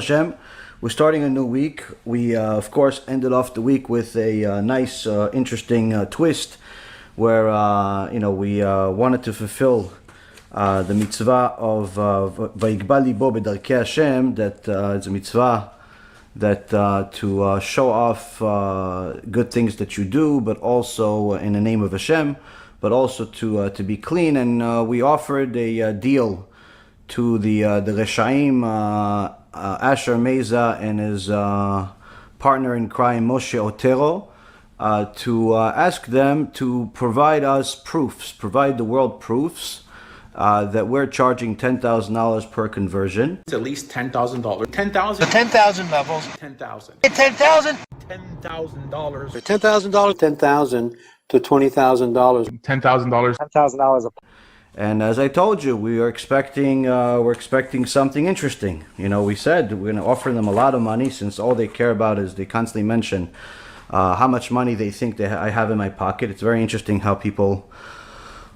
Hashem, we're starting a new week. We, of course, ended off the week with a nice, interesting twist where, we wanted to fulfill the mitzvah of Vayigba libo b'darkei Hashem, that it's a mitzvah that to show off good things that you do, but also in the name of Hashem, but also to be clean. And we offered a deal to the Reshaim, Asher Meza and his partner in crime, Moshe Otero, to ask them to provide us proofs, provide the world proofs that we're charging $10,000 per conversion. It's at least $10,000. 10,000. The 10,000 levels. 10,000. 10,000. $10,000. For $10,000, 10,000 to $20,000. $10,000. $10,000. And as I told you, we're expecting something interesting. We said we're going to offer them a lot of money, since all they care about is they constantly mention how much money they think I have in my pocket. It's very interesting how people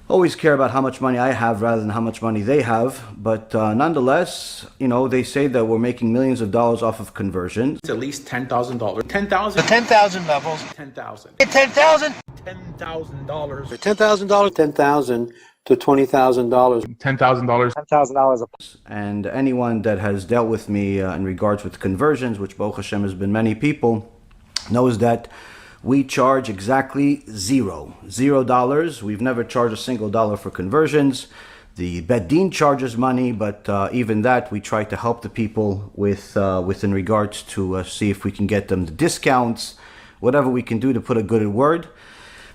always care about how much money I have rather than how much money they have. But nonetheless, they say that we're making millions of dollars off of conversions. It's at least $10,000. 10,000. The 10,000 levels. 10,000. 10,000. $10,000. For $10,000, 10,000 to $20,000. $10,000. $10,000. And anyone that has dealt with me in regards with conversions, which Baruch Hashem has been many people, knows that we charge exactly $0. We've never charged a single dollar for conversions. The Bet Din charges money, but even that we try to help the people with in regards to see if we can get them the discounts, whatever we can do to put a good word,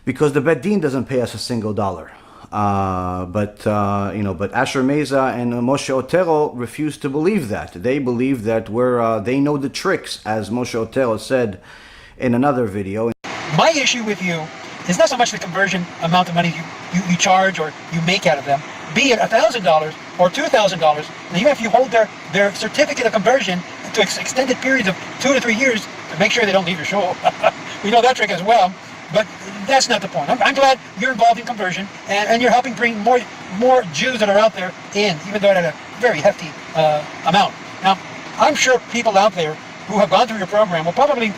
because the Bet Din doesn't pay us a single dollar. But Asher Meza and Moshe Otero refuse to believe that. They believe that they know the tricks, as Moshe Otero said in another video. My issue with you is not so much the conversion amount of money you charge or you make out of them, be it $1,000 or $2,000, and even if you hold their certificate of conversion to extended periods of 2 to 3 years to make sure they don't leave your show. We know that trick as well, but that's not the point. I'm glad you're involved in conversion and you're helping bring more Jews that are out there in, even though at a very hefty amount. Now, I'm sure people out there who have gone through your program will probably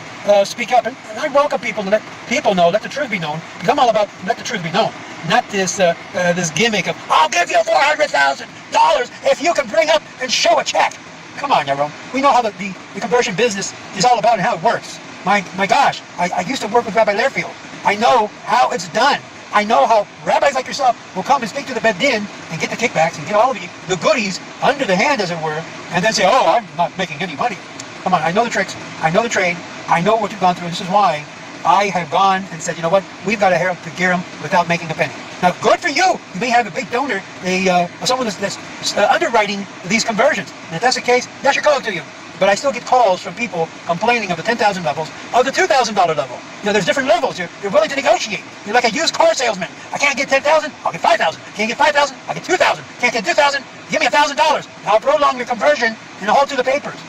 speak up, and I welcome people to let people know, let the truth be known, because I'm all about let the truth be known, not this this gimmick of I'll give you $400,000 if you can bring up and show a check. Come on, Yaron. We know how the conversion business is all about and how it works. My gosh, I used to work with Rabbi Learfield. I know how it's done. I know how rabbis like yourself will come and speak to the Bet Din and get the kickbacks and get all of the goodies under the hand, as it were, and then say, oh, I'm not making any money. Come on, I know the tricks, I know the trade, I know what you've gone through. This is why I have gone and said, you know what, we've got to help to gear them without making a penny. Now, good for you. You may have a big donor, someone that's underwriting these conversions. And if that's the case, that should go to you. But I still get calls from people complaining of the 10,000 levels, of the $2,000 level. There's different levels. You're willing to negotiate. You're like a used car salesman. I can't get 10,000, I'll get 5,000. Can't get 5,000, I'll get 2,000. Can't get 2,000, give me $1,000. I'll prolong your conversion and I'll hold to the papers.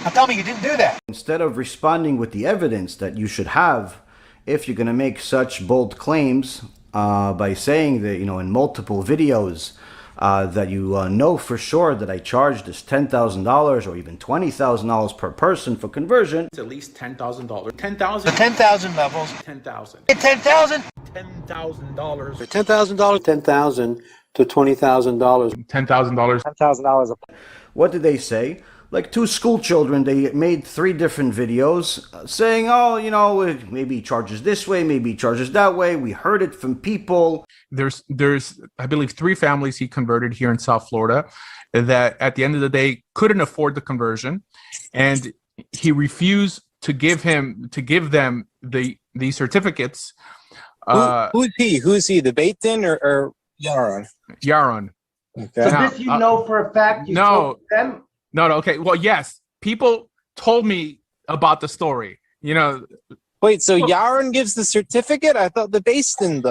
Now tell me you didn't do that. Instead of responding with the evidence that you should have, if you're going to make such bold claims by saying that, in multiple videos, that you know for sure that I charged this $10,000 or even $20,000 per person for conversion. It's at least $10,000. 10,000. The 10,000 levels. 10,000. 10,000. $10,000. For $10,000, 10,000 to $20,000. $10,000. $10,000. What did they say? Like two school children, they made 3 different videos saying, oh, maybe he charges this way, maybe he charges that way. We heard it from people. There's I believe 3 families he converted here in South Florida that at the end of the day couldn't afford the conversion, and he refused to give them the certificates. Who is he? Who is he? The Beit Din or Yaron? Yaron. Okay. So this you know for a fact? You told them? No. Okay. Well, yes. People told me about the story. Wait. So Yaron gives the certificate? I thought the Beit Din.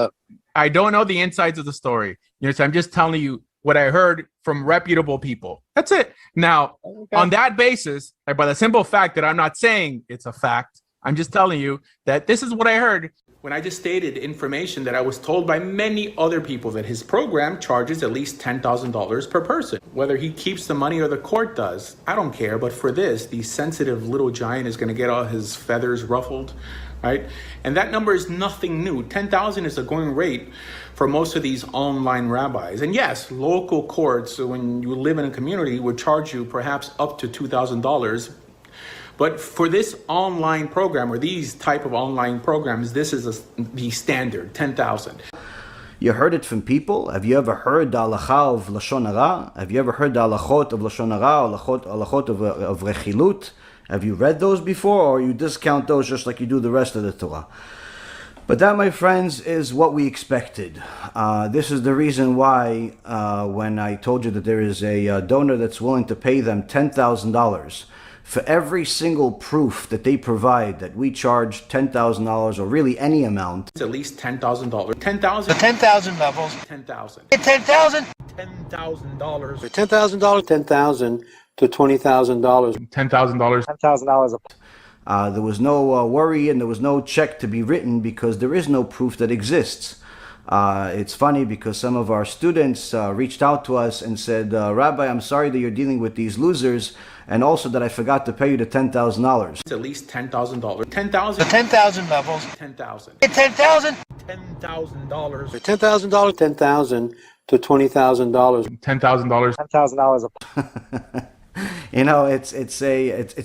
I don't know the insides of the story. So I'm just telling you what I heard from reputable people. That's it. Now, on that basis, by the simple fact that I'm not saying it's a fact, I'm just telling you that this is what I heard. when I just stated information that I was told by many other people that his program charges at least $10,000 per person. Whether he keeps the money or the court does, I don't care. But for this, the sensitive little giant is going to get all his feathers ruffled, right? And that number is nothing new. 10,000 is the going rate for most of these online rabbis. And yes, local courts, so when you live in a community, would charge you perhaps up to $2,000. But for this online program or these type of online programs, this is the standard, 10,000. You heard it from people? Have you ever heard the halacha of Lashon Hara? Have you ever heard the halachot of Lashon Hara, or halachot of Rechilut? Have you read those before, or you discount those just like you do the rest of the Torah? But that, my friends, is what we expected. This is the reason why when I told you that there is a donor that's willing to pay them $10,000 for every single proof that they provide that we charge $10,000 or really any amount. It's at least $10,000. 10,000. The 10,000 levels. 10,000. 10,000. $10,000. $10,000, 10,000 to $20,000. $10,000. $10,000. There was no worry and there was no check to be written because there is no proof that exists. It's funny because some of our students reached out to us and said, Rabbi, I'm sorry that you're dealing with these losers, and also that I forgot to pay you the $10,000. It's at least $10,000. 10,000. The 10,000 levels. 10,000. 10,000. $10,000. $10,000, 10,000 to $20,000. $10,000. $10,000. You know, it's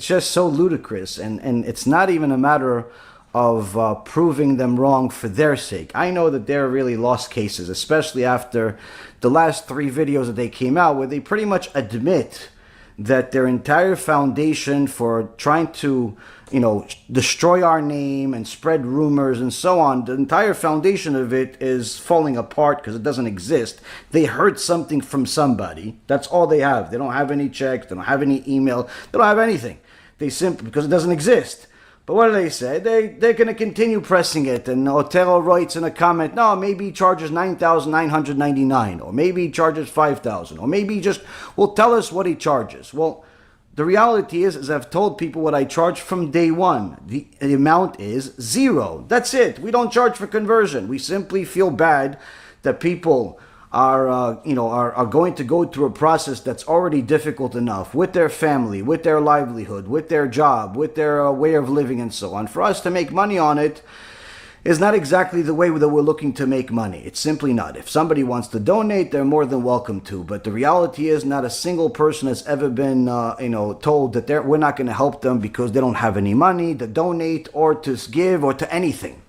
just so ludicrous, and it's not even a matter of proving them wrong for their sake. I know that they're really lost cases, especially after the last 3 videos that they came out where they pretty much admit that their entire foundation for trying to, destroy our name and spread rumors and so on, the entire foundation of it is falling apart because it doesn't exist. They heard something from somebody. That's all they have. They don't have any checks. They don't have any email. They don't have anything. They simply, because it doesn't exist. But what do they say? They're going to continue pressing it. And Otero writes in a comment, no, maybe he charges $9,999, or maybe he charges $5,000, or maybe he just will tell us what he charges. Well, the reality is, as I've told people what I charge from day one, the amount is $0. That's it. We don't charge for conversion. We simply feel bad that people are going to go through a process that's already difficult enough with their family, with their livelihood, with their job, with their way of living and so on. For us to make money on it is not exactly the way that we're looking to make money. It's simply not. If somebody wants to donate, they're more than welcome to. But the reality is not a single person has ever been told that we're not going to help them because they don't have any money to donate or to give or to anything.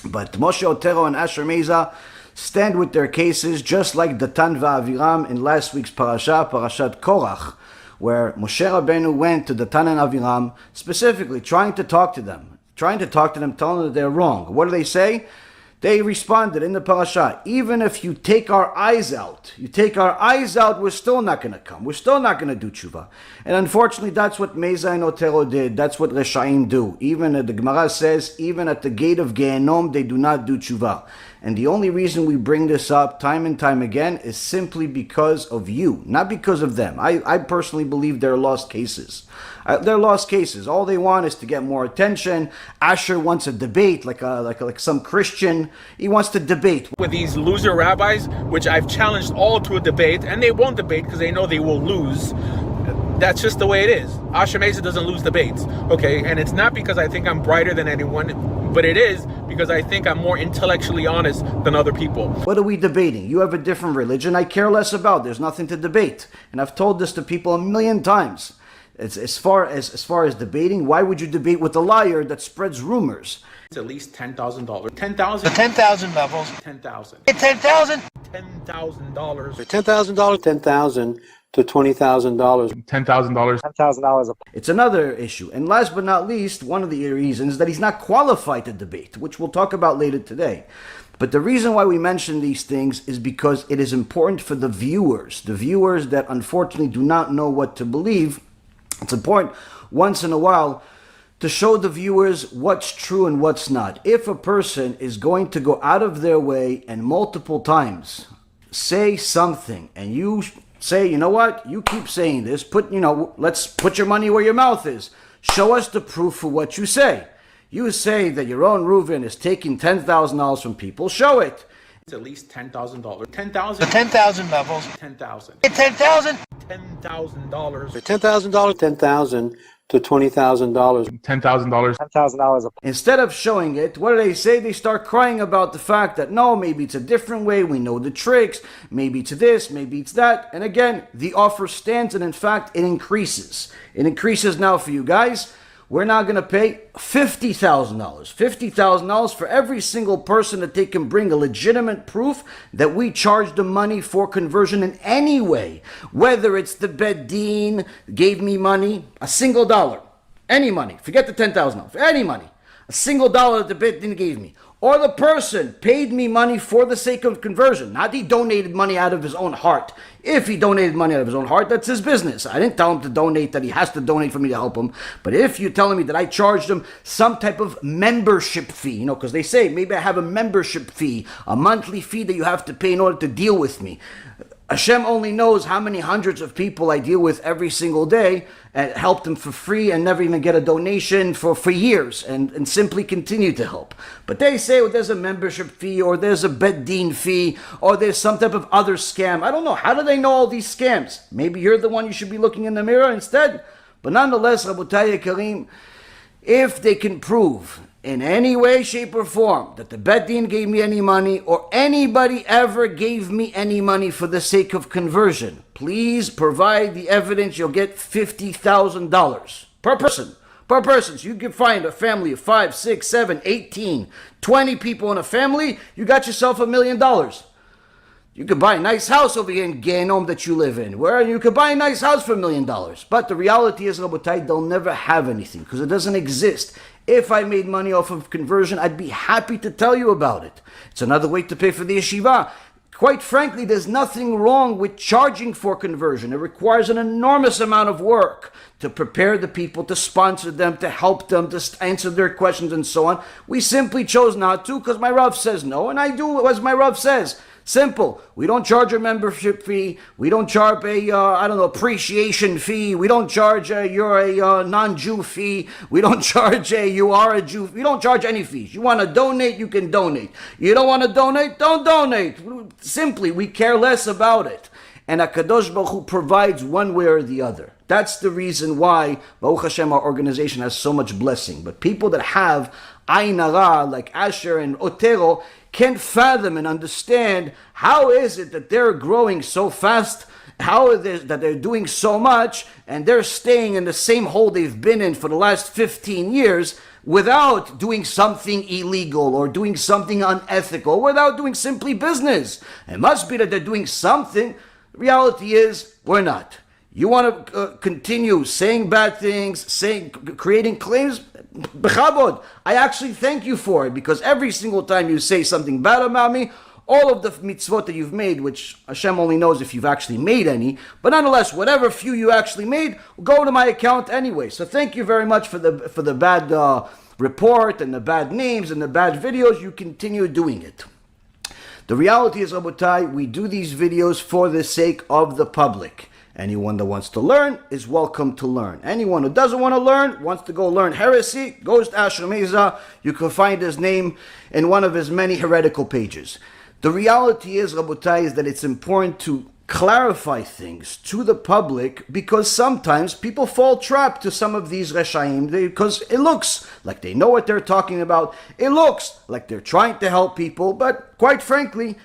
But Moshe, Otero, and Asher Meza stand with their cases, just like Datan va'Aviram in last week's parasha, Parashat Korach, where Moshe Rabbeinu went to Datan and Aviram, specifically trying to talk to them, telling them that they're wrong. What do they say? They responded in the parasha, even if you take our eyes out, we're still not going to come. We're still not going to do tshuva. And unfortunately, that's what Meza and Otero did. That's what Reshaim do. Even the Gemara says, even at the gate of Gehenom, they do not do tshuva. And the only reason we bring this up time and time again is simply because of you, not because of them. I personally believe they're lost cases. They're lost cases. All they want is to get more attention. Asher wants a debate, like some Christian. He wants to debate with these loser rabbis, which I've challenged all to a debate, and they won't debate because they know they will lose. That's just the way it is. Asher Meza doesn't lose debates, okay? And it's not because I think I'm brighter than anyone, but it is because I think I'm more intellectually honest than other people. What are we debating? You have a different religion I care less about. There's nothing to debate. And I've told this to people a million times. As far as debating, why would you debate with a liar that spreads rumors? It's at least $10,000. 10,000. The 10,000 levels. 10,000. 10,000. $10,000. $10,000, 10,000 to $20,000. $10,000. $10,000. It's another issue. And last but not least, one of the reasons that he's not qualified to debate, which we'll talk about later today. But the reason why we mention these things is because it is important for the viewers that unfortunately do not know what to believe. It's important once in a while to show the viewers what's true and what's not. If a person is going to go out of their way and multiple times say something, and you say, you know what, you keep saying this, let's put your money where your mouth is. Show us the proof for what you say. You say that your own Reuven is taking $10,000 from people. Show it. It's at least $10,000. 10,000. The 10,000 levels. 10,000. 10,000. $10,000. $10,000 to $20,000. $10,000. $10,000. Instead of showing it, what do they say? They start crying about the fact that no, maybe it's a different way. We know the tricks. Maybe it's this, maybe it's that. And again, the offer stands, and in fact, it increases. It increases now for you guys. We're now going to pay $50,000. $50,000 for every single person that they can bring a legitimate proof that we charge them money for conversion in any way. Whether it's the Bet Din gave me money, a single dollar, any money, forget the $10,000, any money, a single dollar that the Bet Din gave me. Or the person paid me money for the sake of conversion. Not he donated money out of his own heart. If he donated money out of his own heart, that's his business. I didn't tell him to donate, that he has to donate for me to help him. But if you're telling me that I charged him some type of membership fee, because they say maybe I have a membership fee, a monthly fee that you have to pay in order to deal with me. Hashem only knows how many hundreds of people I deal with every single day and help them for free and never even get a donation for years and simply continue to help. But they say, well, there's a membership fee or there's a Bet Din fee or there's some type of other scam. I don't know. How do they know all these scams? Maybe you're the one you should be looking in the mirror instead. But nonetheless, Rabotai Karim, if they can prove in any way, shape, or form that the Bet Din gave me any money or anybody ever gave me any money for the sake of conversion, please provide the evidence. You'll get $50,000 per person. Per person. So you can find a family of 5, 6, 7, 18, 20 people in a family. You got yourself $1 million. You could buy a nice house over here in Genom that you live in, where you could buy a nice house for $1 million. But the reality is, Rabotai, they'll never have anything because it doesn't exist. If I made money off of conversion, I'd be happy to tell you about it. It's another way to pay for the yeshiva. Quite frankly, there's nothing wrong with charging for conversion. It requires an enormous amount of work to prepare the people, to sponsor them, to help them, to answer their questions and so on. We simply chose not to because my Rav says no, and I do as my Rav says. Simple. We don't charge a membership fee. We don't charge a, appreciation fee. We don't charge you're a non-Jew fee. We don't charge you are a Jew. We don't charge any fees. You want to donate, you can donate. You don't want to donate, don't donate. Simply, we care less about it. And HaKadosh Baruch Hu provides one way or the other. That's the reason why, Baruch Hashem, our organization has so much blessing. But people that have Ayin Hara, like Asher and Otero, can't fathom and understand how is it that they're growing so fast, how is it that they're doing so much, and they're staying in the same hole they've been in for the last 15 years without doing something illegal or doing something unethical, without doing simply business. It must be that they're doing something. The reality is, we're not. You want to continue saying bad things, creating claims? Bechabod. I actually thank you for it because every single time you say something bad about me, all of the mitzvot that you've made, which Hashem only knows if you've actually made any, but nonetheless, whatever few you actually made, go to my account anyway. So thank you very much for the bad report and the bad names and the bad videos. You continue doing it. The reality is, Rabotai, we do these videos for the sake of the public. Anyone that wants to learn is welcome to learn. Anyone who doesn't want to learn, wants to go learn heresy, goes to Asher Meza. You can find his name in one of his many heretical pages. The reality is, Rabotai, is that it's important to clarify things to the public because sometimes people fall trapped to some of these Reshaim because it looks like they know what they're talking about. It looks like they're trying to help people, but quite frankly,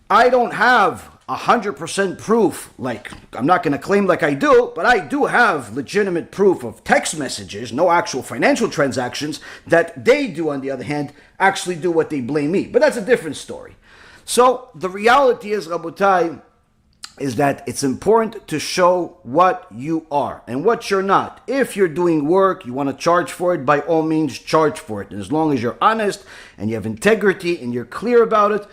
I don't have 100% proof, like I'm not going to claim like I do, but I do have legitimate proof of text messages, no actual financial transactions, that they do, on the other hand, actually do what they blame me. But that's a different story. So the reality is, Rabotai, is that it's important to show what you are and what you're not. If you're doing work, you want to charge for it, by all means charge for it. And as long as you're honest and you have integrity and you're clear about it,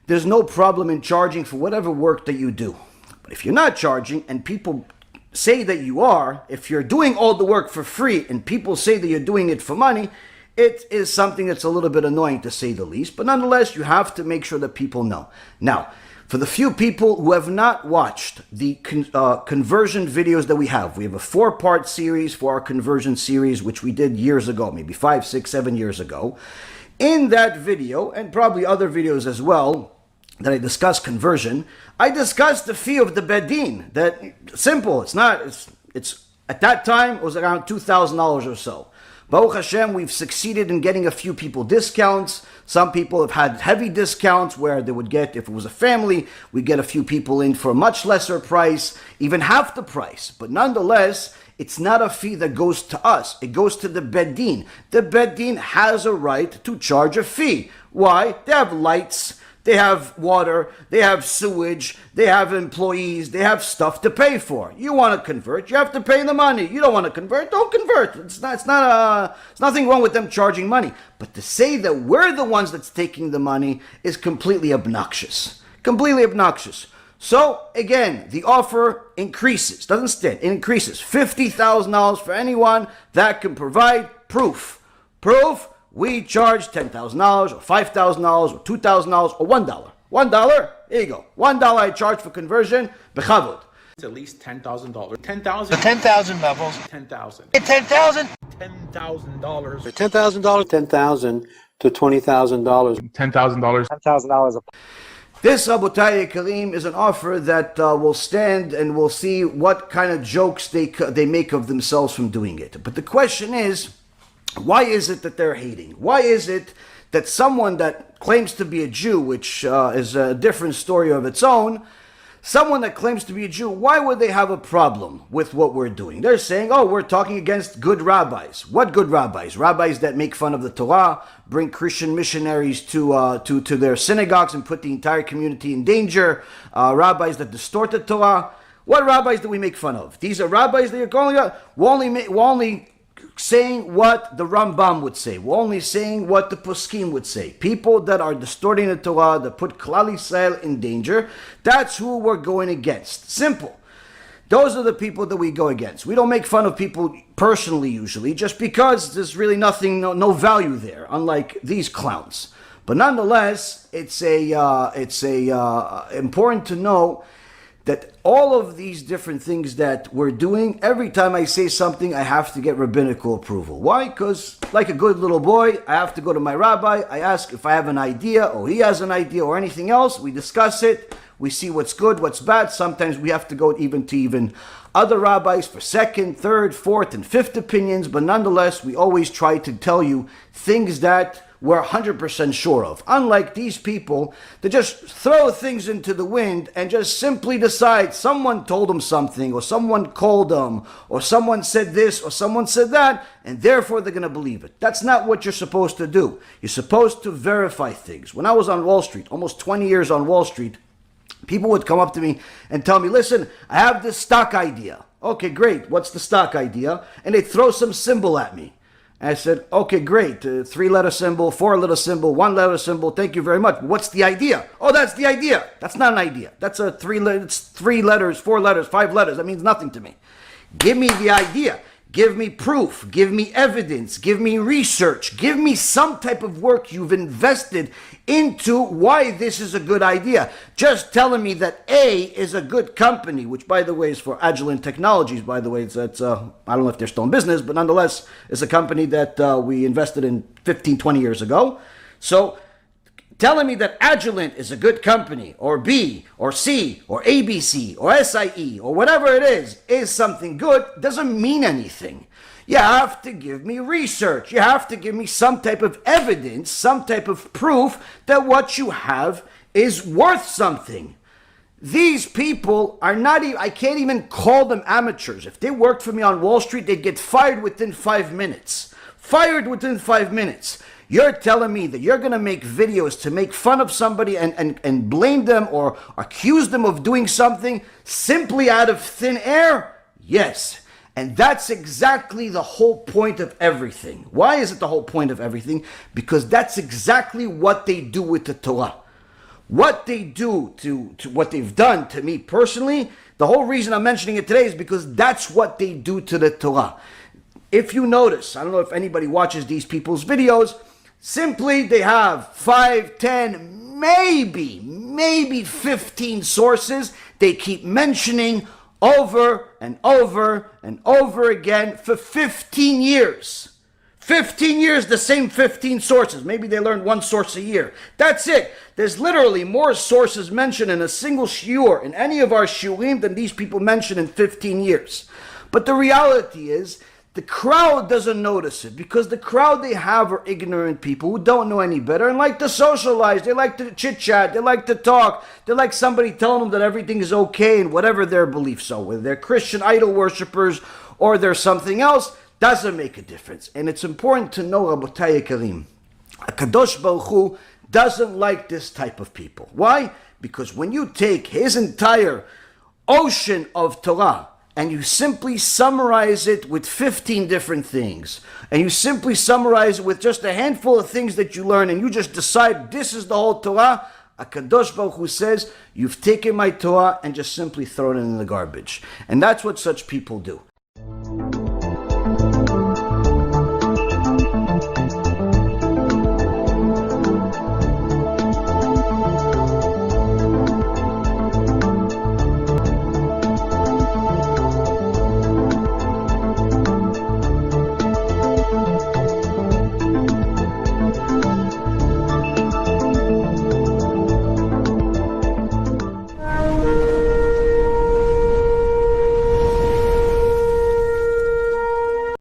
there's no problem in charging for whatever work that you do. But if you're not charging and people say that you are, if you're doing all the work for free and people say that you're doing it for money, it is something that's a little bit annoying to say the least. But nonetheless, you have to make sure that people know. Now, For the few people who have not watched the conversion videos that we have a 4-part series for our conversion series, which we did years ago, maybe 5, 6, 7 years ago. In that video, and probably other videos as well, that I discuss conversion, I discussed the fee of the Bedin. That simple. It's at that time it was around $2,000 or so. Baruch Hashem, we've succeeded in getting a few people discounts. Some people have had heavy discounts where they would get, if it was a family, we get a few people in for a much lesser price, even half the price. But nonetheless, it's not a fee that goes to us. It goes to the Bedin. The Bedin has a right to charge a fee. Why? They have lights, they have water, they have sewage, they have employees, they have stuff to pay for. You want to convert, you have to pay the money. You don't want to convert, don't convert. It's nothing wrong with them charging money. But to say that we're the ones that's taking the money is completely obnoxious. Completely obnoxious. So again, the offer increases, doesn't stand, it increases. $50,000 for anyone that can provide proof. Proof. We charge $10,000 or $5,000 or $2,000 or $1. $1, here you go. $1 I charge for conversion, bechavod. It's at least $10,000. $10,000. The 10,000 levels. 10,000. 10,000. $10,000. For $10,000, $10,000 to $20,000. $10,000. $10,000. This, Rabotai Karim, is an offer that will stand, and we'll see what kind of jokes they make of themselves from doing it. But the question is, why is it that they're hating? Why is it that someone that claims to be a Jew, which is a different story of its own, someone that claims to be a Jew, why would they have a problem with what we're doing? They're saying, oh, we're talking against good rabbis. What good rabbis? Rabbis that make fun of the Torah, bring Christian missionaries to their synagogues and put the entire community in danger, rabbis that distort the Torah. What rabbis do we make fun of? These are rabbis that you're calling out. We're only saying what the Rambam would say. We're only saying what the Poskim would say. People that are distorting the Torah, that put Klal Yisrael in danger, that's who we're going against. Simple. Those are the people that we go against. We don't make fun of people personally usually, just because there's really nothing, no value there, unlike these clowns. But nonetheless, it's important to know that all of these different things that we're doing, every time I say something, I have to get rabbinical approval. Why? Because like a good little boy, I have to go to my rabbi, I ask if I have an idea, or he has an idea, or anything else, we discuss it, we see what's good, what's bad. Sometimes we have to go even other rabbis for second, third, fourth, and fifth opinions, but nonetheless, we always try to tell you things that we're 100% sure of. Unlike these people that just throw things into the wind and just simply decide someone told them something, or someone called them, or someone said this, or someone said that, and therefore they're going to believe it. That's not what you're supposed to do. You're supposed to verify things. When I was on Wall Street, almost 20 years on Wall Street, people would come up to me and tell me, listen, I have this stock idea. Okay, great. What's the stock idea? And they'd throw some symbol at me. And I said, okay, great. 3-letter symbol, 4-letter symbol, 1-letter symbol. Thank you very much. What's the idea? Oh, that's the idea. That's not an idea. That's it's 3 letters, 4 letters, 5 letters. That means nothing to me. Give me the idea. Give me proof. Give me evidence. Give me research. Give me some type of work you've invested into why this is a good idea. Just telling me that A is a good company, which by the way is for Agilent Technologies, by the way, it's I don't know if they're still in business, but nonetheless, it's a company that we invested in 15, 20 years ago. So telling me that Agilent is a good company, or B, or C, or ABC, or SIE, or whatever it is something good, doesn't mean anything. You have to give me research. You have to give me some type of evidence, some type of proof that what you have is worth something. These people are not even, I can't even call them amateurs. If they worked for me on Wall Street, they'd get fired within 5 minutes. Fired within 5 minutes. You're telling me that you're going to make videos to make fun of somebody and blame them or accuse them of doing something simply out of thin air? Yes. And that's exactly the whole point of everything. Why is it the whole point of everything? Because that's exactly what they do with the Torah. What they do to what they've done to me personally, the whole reason I'm mentioning it today is because that's what they do to the Torah. If you notice, I don't know if anybody watches these people's videos, simply they have 5, 10, maybe maybe 15 sources they keep mentioning over and over and over again for 15 years. 15 years, the same 15 sources. Maybe they learned one source a year. That's it. There's literally more sources mentioned in a single shiur in any of our shiurim than these people mentioned in 15 years. But the reality is, the crowd doesn't notice it because the crowd they have are ignorant people who don't know any better and like to socialize. They like to chit-chat. They like to talk. They like somebody telling them that everything is okay and whatever their beliefs are. Whether they're Christian idol worshippers or they're something else, doesn't make a difference. And it's important to know, Rabotai Karim, Kadosh Baruch Hu doesn't like this type of people. Why? Because when you take his entire ocean of Torah and you simply summarize it with 15 different things, and you simply summarize it with just a handful of things that you learn, and you just decide this is the whole Torah, HaKadosh Baruch Hu says, you've taken my Torah and just simply thrown it in the garbage. And that's what such people do.